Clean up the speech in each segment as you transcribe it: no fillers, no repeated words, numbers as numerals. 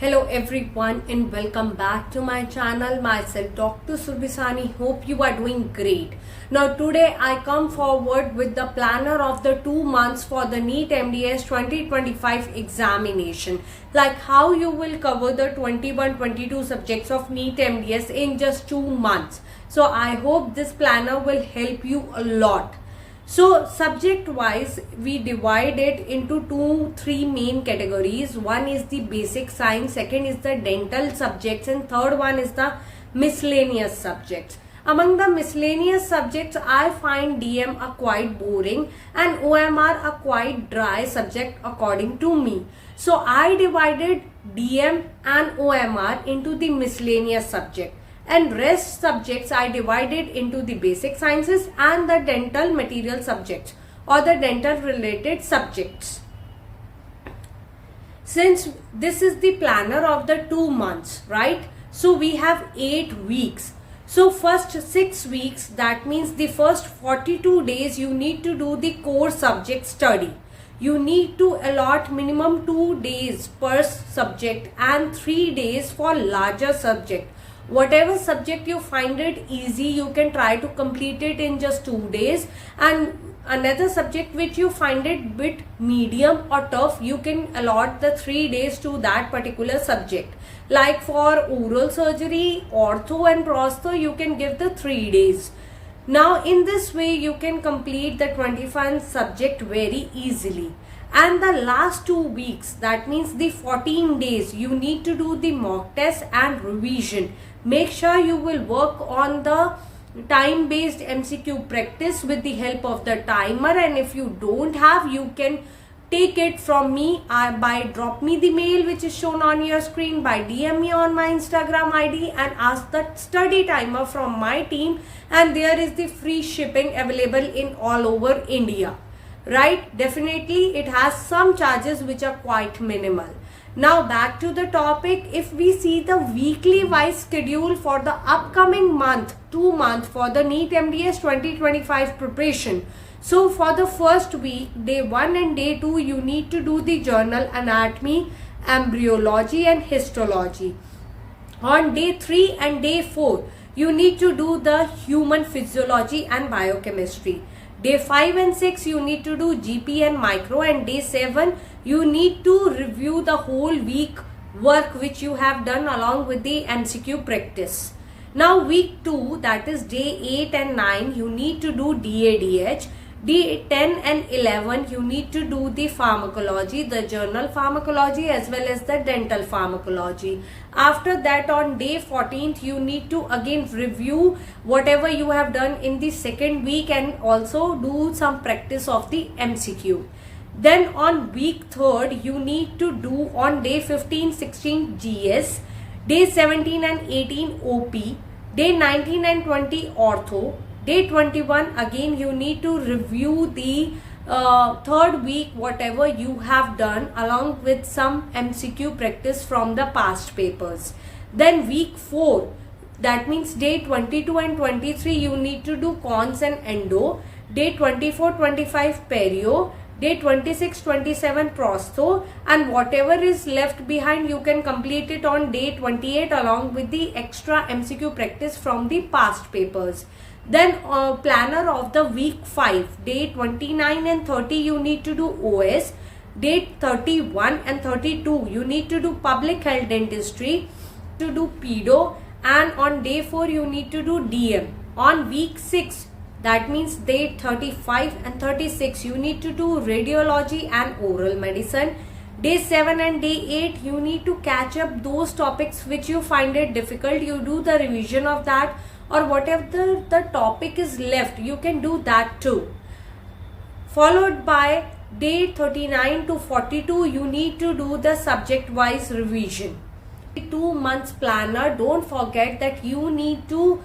Hello everyone and welcome back to my channel. Myself Dr. Subhisani. Hope you are doing great. Now today I come forward with the planner of the 2 months for the NEET MDS 2025 examination. Like how you will cover the 21-22 subjects of NEET MDS in just 2 months. So I hope this planner will help you a lot. So subject wise we divide it into 3 main categories. One is the basic science, second is the dental subjects, and third one is the miscellaneous subjects. Among the miscellaneous subjects I find DM a quite boring and OMR a quite dry subject according to me. So I divided DM and OMR into the miscellaneous subject, and rest subjects I divided into the basic sciences and the dental material subjects or the dental related subjects. Since this is the planner of the 2 months, right? So we have 8 weeks. So first 6 weeks, that means the first 42 days you need to do the core subject study. You need to allot minimum 2 days per subject and 3 days for larger subject. Whatever subject you find it easy, you can try to complete it in just 2 days, and another subject which you find it bit medium or tough, you can allot the 3 days to that particular subject. Like for oral surgery, ortho and prostho, you can give the 3 days. Now in this way you can complete the 25 subject very easily. And the last 2 weeks, that means the 14 days, you need to do the mock test and revision. Make sure you will work on the time based MCQ practice with the help of the timer, and if you don't have, you can take it from me by drop me the mail which is shown on your screen, by DM me on my Instagram ID and ask the study timer from my team, and there is the free shipping available in all over India. Right? Definitely it has some charges which are quite minimal. Now back to the topic. If we see the weekly wise schedule for the upcoming month, 2 months for the NEET MDS 2025 preparation. So for the first week, day 1 and day 2, you need to do the journal anatomy, embryology and histology. On day 3 and day 4, you need to do the human physiology and biochemistry. Day 5 and 6 you need to do GP and micro, and day 7 you need to review the whole week work which you have done along with the MCQ practice. Now week 2, that is day 8 and 9, you need to do DADH. Day 10 and 11 you need to do the pharmacology, the journal pharmacology as well as the dental pharmacology. After that on day 14th you need to again review whatever you have done in the second week and also do some practice of the MCQ. Then on week 3rd you need to do on day 15-16 GS, day 17 and 18 OP, day 19 and 20 ortho. Day 21 again you need to review the third week whatever you have done along with some MCQ practice from the past papers. Then week 4, that means day 22 and 23 you need to do cons and endo. Day 24-25 perio. Day 26-27 prostho, and whatever is left behind you can complete it on day 28 along with the extra MCQ practice from the past papers. Then planner of the week 5, day 29 and 30 you need to do OS. Day 31 and 32 you need to do public health dentistry, to do pedo, and on day 4 you need to do DM. On week 6, that means day 35 and 36 you need to do radiology and oral medicine. Day 7 and day 8 you need to catch up those topics which you find it difficult. You do the revision of that, or whatever the topic is left you can do that too. Followed by day 39 to 42 you need to do the subject wise revision. 2 months planner, don't forget that you need to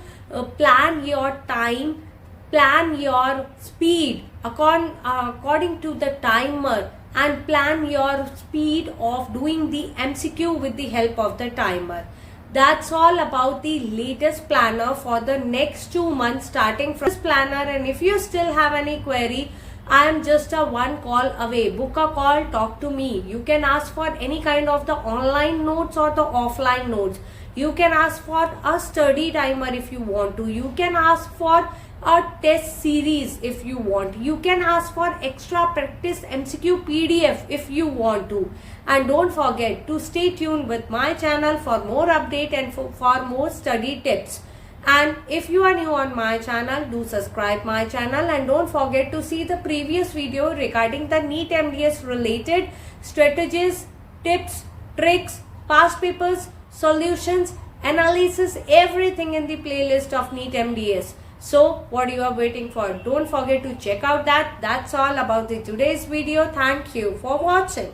plan your time, plan your speed according to the timer, and plan your speed of doing the MCQ with the help of the timer. That's all about the latest planner for the next 2 months starting from this planner. And if you still have any query, I am just a one call away. Book a call, talk to me. You can ask for any kind of the online notes or the offline notes. You can ask for a study timer if you want to. You can ask for a test series if you want. You can ask for extra practice MCQ PDF if you want to. And don't forget to stay tuned with my channel for more update and for more study tips. And if you are new on my channel, do subscribe my channel and don't forget to see the previous video regarding the NEET MDS related strategies, tips, tricks, past papers, solutions, analysis, everything in the playlist of NEET MDS. So what you are waiting for? Don't forget to check out that. That's all about the today's video. Thank you for watching.